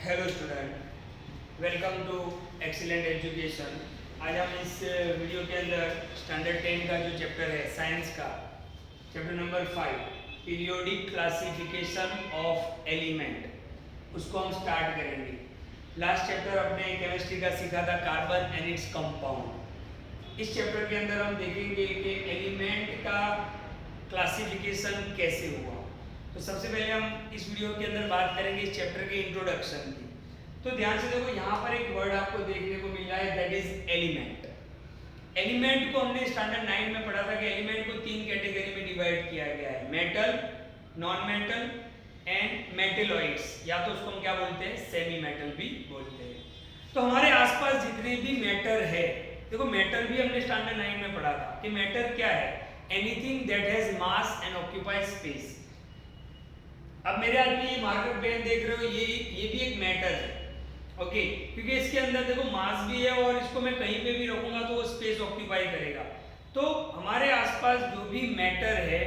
Hello student, welcome to excellent education. आज हम इस वीडियो के अंदर स्टैंडर्ड 10 का जो चैप्टर है साइंस का, chapter number 5 periodic classification of element, उसको हम स्टार्ट करेंगे। लास्ट चैप्टर अपने केमिस्ट्री का सीखा था कार्बन एंड इट्स कंपाउंड। इस चैप्टर के अंदर हम देखेंगे कि एलिमेंट का क्लासिफिकेशन कैसे हुआ। तो सबसे पहले हम इस वीडियो के अंदर बात करेंगे इस चैप्टर के इंट्रोडक्शन की। तो ध्यान से देखो, यहाँ पर एक वर्ड आपको देखने को मिल रहा है, दैट इज एलिमेंट। एलिमेंट को हमने स्टैंडर्ड 9 में पढ़ा था कि एलिमेंट को 3 कैटेगरी में डिवाइड किया गया है, metal, non metal and metalloids, या तो उसको हम क्या बोलते हैं, सेमी मेटल भी बोलते हैं। तो हमारे आसपास जितने भी मैटर है, देखो मैटर भी हमने स्टैंडर्ड 9 में पढ़ा था कि मैटर क्या है, anything that has mass and occupies space. अब मेरे हाथ में ये मार्कर पेन देख रहे हो, ये भी एक मैटर है, ओके, क्योंकि इसके अंदर देखो मास भी है और इसको मैं कहीं पे भी रखूंगा तो वो स्पेस ऑक्यूपाई करेगा। तो हमारे आसपास जो भी मैटर है,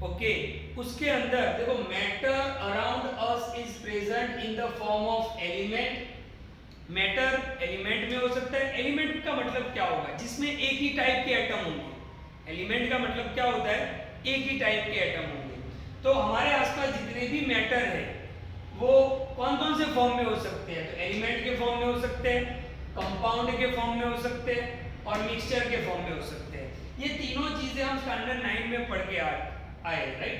ओके, उसके अंदर देखो matter around us is present in the form of element. Matter element में हो सकता है। एलिमेंट का मतलब क्या होगा, जिसमें एक ही टाइप के एटम होंगे। एलिमेंट का मतलब क्या होता है, एक ही टाइप के एटम होंगे। तो हमारे आसपास जितने भी मैटर है वो कौन कौन से फॉर्म में हो सकते हैं, तो एलिमेंट के फॉर्म में हो सकते हैं, कंपाउंड के फॉर्म में हो सकते हैं और मिक्सचर के फॉर्म में हो सकते हैं। ये तीनों चीजें हम स्टैंडर्ड 9 में पढ़ के आए, राइट।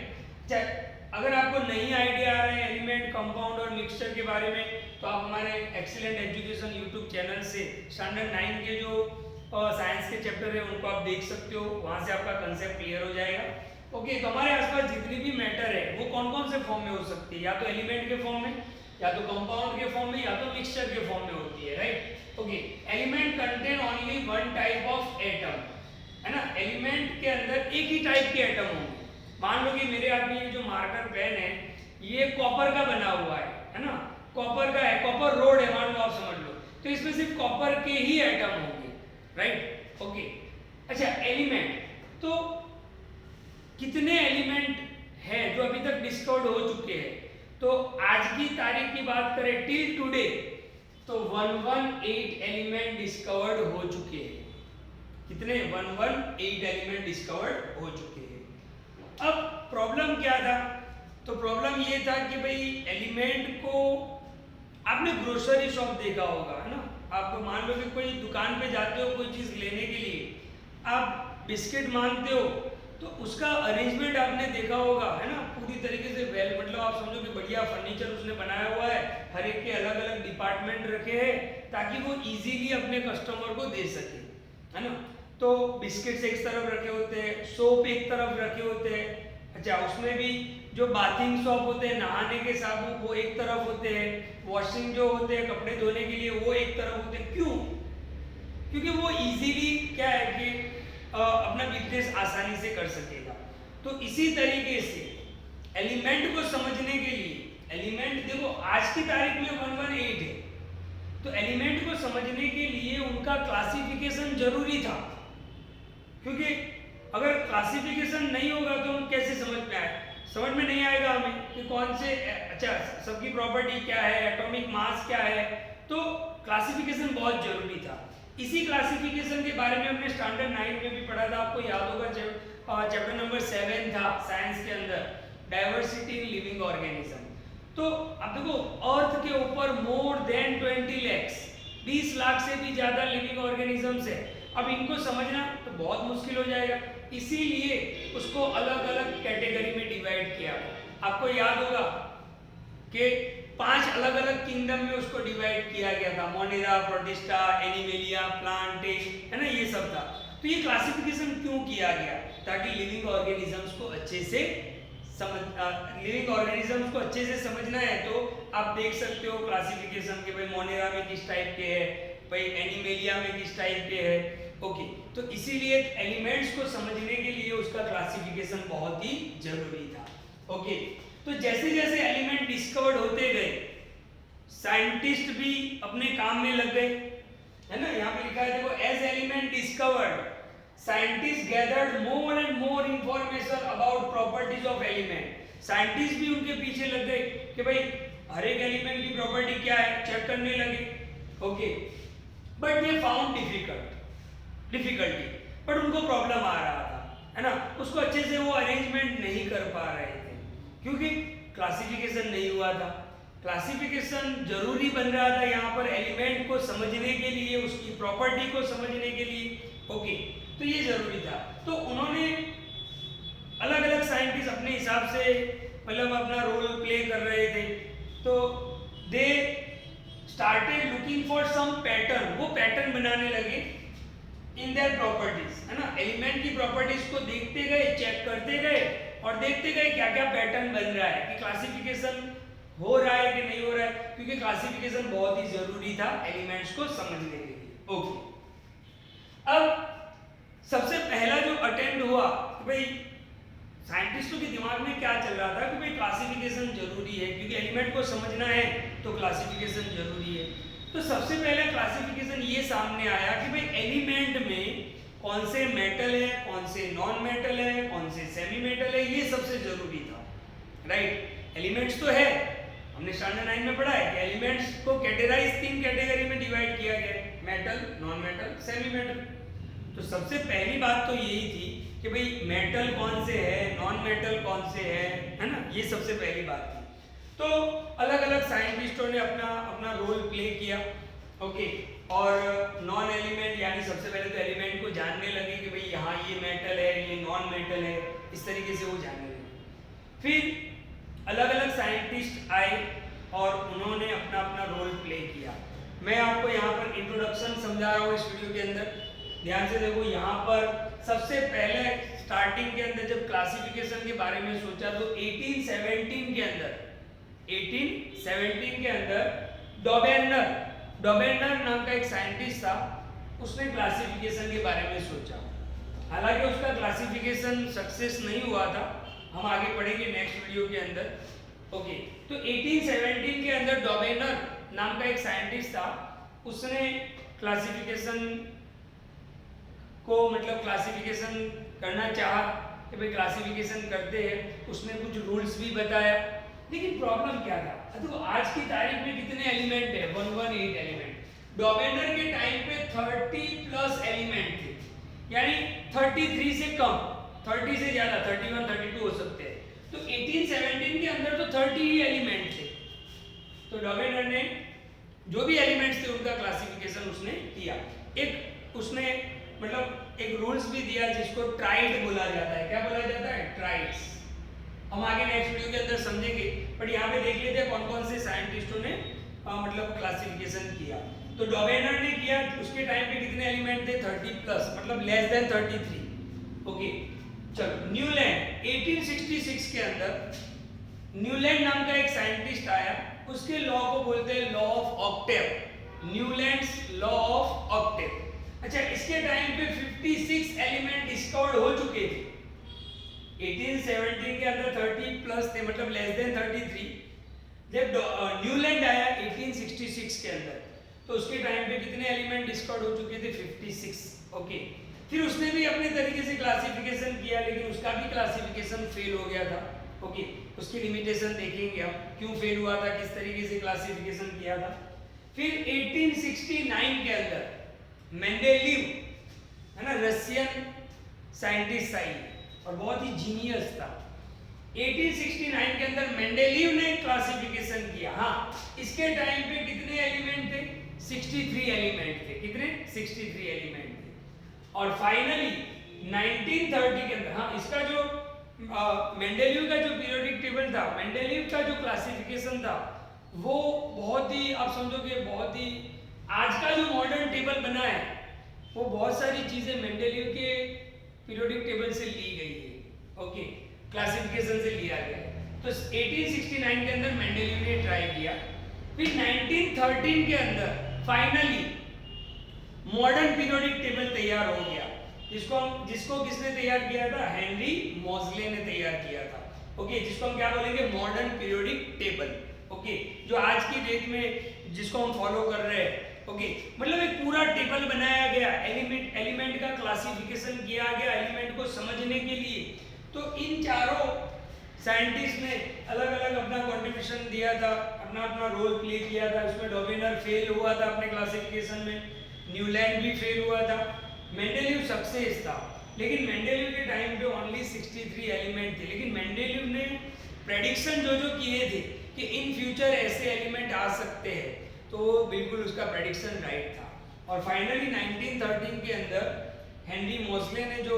अगर आपको नई आइडिया आ रहे हैं एलिमेंट, कंपाउंड और मिक्सचर के बारे में, तो आप हमारे एक्सीलेंट एजुकेशन यूट्यूब चैनल से स्टैंडर्ड 9 के जो साइंस के चैप्टर है उनको आप देख सकते हो, वहां से आपका कंसेप्ट क्लियर हो जाएगा। ओके, तो हमारे आसपास जितनी भी मैटर है वो कौन कौन से फॉर्म में हो सकती है, या तो एलिमेंट के फॉर्म में, या तो कंपाउंड के फॉर्म में, या तो मिक्सचर के फॉर्म में होती है, right. Okay, element contain only one type of atom, है ना। एलिमेंट के अंदर एक ही टाइप के एटम होंगे। मान लो कि मेरे हाथ में ये जो मार्कर पेन है ये कॉपर का बना हुआ है ना, कॉपर का है, कॉपर रोड है मान लो, आप समझ लो, तो इसमें सिर्फ कॉपर के ही एटम होंगे, राइट। ओके, अच्छा एलिमेंट, तो कितने एलिमेंट हैं जो अभी तक डिस्कवर्ड हो चुके हैं, तो आज की तारीख की बात करें टिल टुडे, तो 118 एलिमेंट डिस्कवर्ड हो चुके हैं। कितने, 118 एलिमेंट डिस्कवर्ड हो चुके हैं। अब प्रॉब्लम क्या था, तो प्रॉब्लम ये था कि भाई एलिमेंट को, आपने ग्रोसरी शॉप देखा होगा, है ना, आप मान लो कि कोई दुकान पे जाते हो कोई चीज लेने के लिए, आप बिस्किट मांगते हो तो उसका अरेंजमेंट आपने देखा होगा, है ना, पूरी तरीके से वेल, मतलब आप समझो कि बढ़िया फर्नीचर उसने बनाया हुआ है, हर एक के अलग अलग डिपार्टमेंट रखे हैं ताकि वो इजीली अपने कस्टमर को दे सके, है ना। तो बिस्किट्स एक तरफ रखे होते हैं, सोप एक तरफ रखे होते हैं, अच्छा उसमें भी जो बाथिंग सोप होते हैं, नहाने के साबुन, वो एक तरफ होते हैं, वॉशिंग जो होते हैं कपड़े धोने के लिए वो एक तरफ होते हैं। क्यों, क्योंकि वो इजीली क्या है कि अपना बिजनेस आसानी से कर सकेगा। तो इसी तरीके से एलिमेंट को समझने के लिए, एलिमेंट देखो आज की तारीख में 118 है, तो एलिमेंट को समझने के लिए उनका क्लासिफिकेशन जरूरी था, क्योंकि अगर क्लासिफिकेशन नहीं होगा तो हम कैसे समझ में आए, समझ में नहीं आएगा हमें कि कौन से, अच्छा सबकी प्रॉपर्टी क्या है, एटॉमिक मास क्या है, तो क्लासिफिकेशन बहुत जरूरी था। इसी क्लासिफिकेशन के बारे में हमने स्टैंडर्ड 9 में भी पढ़ा था, आपको याद होगा, चैप्टर नंबर 7 था साइंस के अंदर, डाइवर्सिटी इन लिविंग ऑर्गेनिज्म। तो अब देखो अर्थ के ऊपर मोर देन 20 lakhs, 20 लाख से भी ज्यादा लिविंग ऑर्गेनिजम्स है। अब इनको समझना तो बहुत मुश्किल हो जाएगा, इसीलिए उसको अलग अलग कैटेगरी में डिवाइड किया। आपको याद होगा कि 5 अलग अलग किंगडम में उसको डिवाइड किया गया था, मोनेरा, प्रोटिस्टा, एनिमेलिया, प्लांटेश, है ना, ये सब था। तो ये क्लासिफिकेशन क्यों किया गया, ताकि लिविंग ऑर्गेनिजम्स को अच्छे से लिविंग ऑर्गेनिजम्स को अच्छे से समझना है तो आप देख सकते हो क्लासिफिकेशन के, भाई मोनेरा में किस टाइप के है, भाई एनिमेलिया में किस टाइप के है। ओके, तो इसीलिए एलिमेंट्स को समझने के लिए उसका क्लासिफिकेशन बहुत ही जरूरी था। ओके, तो जैसे जैसे एलिमेंट डिस्कवर्ड होते गए, साइंटिस्ट भी अपने काम में लग गए, है ना। यहाँ पे लिखा है देखो, as element discovered scientist gathered more and more information about properties of element. Scientist भी उनके पीछे लग गए कि भाई हर एक एलिमेंट की प्रॉपर्टी क्या है चेक करने लगे। ओके, बट ये फाउंड डिफिकल्टी, बट उनको प्रॉब्लम आ रहा था, है ना, उसको अच्छे से वो अरेंजमेंट नहीं कर पा रहे थे क्योंकि क्लासिफिकेशन नहीं हुआ था। क्लासिफिकेशन जरूरी बन रहा था यहाँ पर एलिमेंट को समझने के लिए, उसकी प्रॉपर्टी को समझने के लिए। ओके, तो ये जरूरी था। तो उन्होंने अलग अलग साइंटिस्ट अपने हिसाब से मतलब अपना रोल प्ले कर रहे थे, तो they started looking for some pattern, वो पैटर्न बनाने लगे इन देयर प्रॉपर्टीज, है ना, एलिमेंट की प्रॉपर्टीज को देखते गए, चेक करते गए और देखते गए क्या क्या पैटर्न बन रहा है, कि क्लासिफिकेशन हो रहा है कि नहीं हो रहा है, क्योंकि क्लासिफिकेशन बहुत ही जरूरी था एलिमेंट्स को समझने के लिए। ओके, अब सबसे पहला जो अटेम्प्ट हुआ कि भाई साइंटिस्टों के दिमाग में क्या चल रहा था कि भाई क्लासिफिकेशन जरूरी है, क्योंकि एलिमेंट को समझना है तो क्लासिफिकेशन जरूरी है। तो सबसे पहले क्लासिफिकेशन ये सामने आया कि भाई एलिमेंट में कौन से मेटल है, कौन से नॉन मेटल है, कौन से सेमी मेटल है, ये सबसे जरूरी था। राइट, एलिमेंट्स तो है, हमने स्टैंडर्ड 9 में पढ़ा है कि एलिमेंट्स को कैटेगराइज 3 कैटेगरी में डिवाइड किया गया है, metal, non metal, semi metal. तो सबसे पहली बात तो यही थी कि भाई मेटल कौन से है, नॉन मेटल कौन से है ना, ये सबसे पहली बात थी। तो अलग अलग साइंटिस्टों ने अपना अपना रोल प्ले किया। ओके, और नॉन एलिमेंट यानी सबसे पहले तो एलिमेंट को जानने लगे कि भाई यहाँ ये मेटल है, ये नॉन मेटल है, इस तरीके से वो जानने लगे। फिर अलग अलग साइंटिस्ट आए और उन्होंने अपना अपना रोल प्ले किया। मैं आपको यहाँ पर इंट्रोडक्शन समझा रहा हूँ इस वीडियो के अंदर, ध्यान से देखो। यहाँ पर सबसे पहले स्टार्टिंग के अंदर जब क्लासिफिकेशन के बारे में सोचा तो 1817 के अंदर डॉबेनर नाम का एक साइंटिस्ट था, उसने क्लासिफिकेशन के बारे में सोचा। हालांकि उसका क्लासिफिकेशन सक्सेस नहीं हुआ था, हम आगे पढ़ेंगे नेक्स्ट वीडियो के अंदर। ओके, तो 1817 के अंदर डॉबेनर नाम का एक साइंटिस्ट था, उसने क्लासिफिकेशन को मतलब क्लासिफिकेशन करना चाहा कि भाई क्लासिफिकेशन करते हैं, उसने कुछ रूल्स भी बताया। लेकिन प्रॉब्लम क्या था, तो आज की तारीख में कितने एलिमेंट है, 118 एलिमेंट। डॉबेनर के टाइम पे 30 प्लस एलिमेंट थे, यानी 33 से कम, 30 से ज्यादा 31 32 हो सकते हैं। तो 1817 के अंदर तो 30 ही एलिमेंट थे। तो डॉबेनर ने जो भी एलिमेंट्स थे उनका क्लासिफिकेशन उसने किया। एक उसने मतलब एक रूल्स भी दिया जिसको ट्राइड बोला जाता है। क्या बोला जाता है? ट्राइड्स। हम आगे नेक्स्ट वीडियो के अंदर समझेंगे, बट यहाँ पे देख लेते हैं कौन कौन से साइंटिस्टों ने मतलब क्लासिफिकेशन किया। तो डॉबेनर ने किया, उसके टाइम पे कितने एलिमेंट थे? 30 प्लस, मतलब लेस देन 33। ओके, चलो न्यूलैंड 1866 के अंदर न्यूलैंड नाम का एक साइंटिस्ट आया, उसके लॉ को बोलते हैं law of Octave, Newlands law of Octave. अच्छा, इसके टाइम पे 56 एलिमेंट डिस्कवर्ड हो चुके थे। 1817 के अंदर 30 प्लस थे, मतलब लेस देन 33। जब न्यूलैंड आया 1866 के अंदर, तो उसके टाइम पे कितने एलिमेंट डिस्कवर्ड हो चुके थे? 56। ओके, फिर उसने भी अपने तरीके से क्लासिफिकेशन किया, लेकिन उसका भी क्लासिफिकेशन फेल हो गया था। ओके, उसकी लिमिटेशन देखेंगे हम, क्यों फेल हुआ था, किस तरीके से क्लासिफिकेशन किया था। फिर 1869 के अंदर मेंडेलीव, है ना, रशियन साइंटिस्ट आई और बहुत ही जीनियस था। 1869 के अंदर मेंडेलीव ने क्लासिफिकेशन किया। हाँ, इसके टाइम पे कितने एलिमेंट थे? 63 एलिमेंट थे। कितने? 63 एलिमेंट थे। और फाइनली 1930 के अंदर, हाँ, इसका जो मेंडेलीव का जो पीरियोडिक टेबल था, मेंडेलीव का जो क्लासिफिकेशन था, वो बहुत ही, आप समझोगे, बहुत ही आज का जो मॉडर्न टेबल बना है वो बहुत सारी चीजें मेंडेलीव के पीरियोडिक टेबल से ली गई है। ओके, क्लासिफिकेशन से लिया गया है। तो 1869 के अंदर मेंडेलीव ने ट्राई किया। फिर 1913 के अंदर फाइनली मॉडर्न पीरियोडिक टेबल तैयार हो गया, जिसको किसने तैयार किया था? हेनरी मोज़ले ने तैयार किया था। ओके, जिसको हम क्या बोलेंगे? Modern periodic table. ओके, जो आज की डेट में जिसको हम फॉलो कर रहे हैं। ओके, मतलब एक पूरा टेबल बनाया गया, एलिमेंट का क्लासिफिकेशन किया गया एलिमेंट को समझने के लिए। तो इन चारों साइंटिस्ट ने अलग अलग अपना कंट्रीब्यूशन दिया था, अपना अपना रोल प्ले किया था। उसमें डॉबेनर फेल हुआ था अपने क्लासिफिकेशन में, न्यूलैंड भी फेल हुआ था, मेंडेलीव सक्सेस था। लेकिन मेंडेलीव के टाइम पे ओनली 63 एलिमेंट थे, लेकिन मेंडेलीव ने प्रेडिक्शन जो जो किए थे कि इन फ्यूचर ऐसे एलिमेंट आ सकते हैं, तो बिल्कुल उसका प्रेडिक्शन राइट था। और फाइनली 1913 के अंदर हेनरी मोसले ने जो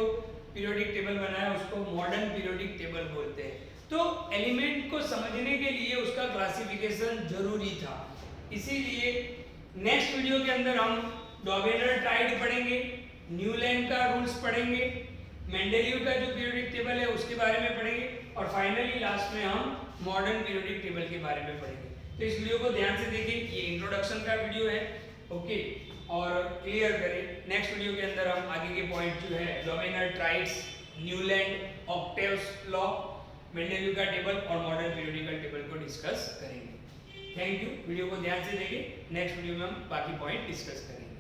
पीरियोडिक टेबल बनाया उसको मॉडर्न पीरियोडिक टेबल बोलते हैं। तो एलिमेंट को समझने के लिए उसका क्लासिफिकेशन जरूरी था। इसीलिए नेक्स्ट वीडियो के अंदर हम डॉबेनर ट्राइड पढ़ेंगे, न्यूलैंड का रूल्स पढ़ेंगे, मेंडेलीव का जो पीरियोडिक टेबल है उसके बारे में पढ़ेंगे, और फाइनली लास्ट में हम मॉडर्न पीरियोडिक टेबल के बारे में पढ़ेंगे। तो इस वीडियो को ध्यान से देखिए, ये इंट्रोडक्शन का वीडियो है, ओके, और क्लियर करें। नेक्स्ट वीडियो के अंदर हम आगे के पॉइंट जो है Dobereiner triads, Newlands, octaves law, Mendeleev का टेबल और मॉडर्न पीरियोडिकल टेबल को डिस्कस करेंगे। थैंक यू, वीडियो को ध्यान से देखिए। नेक्स्ट वीडियो में हम बाकी पॉइंट डिस्कस करेंगे।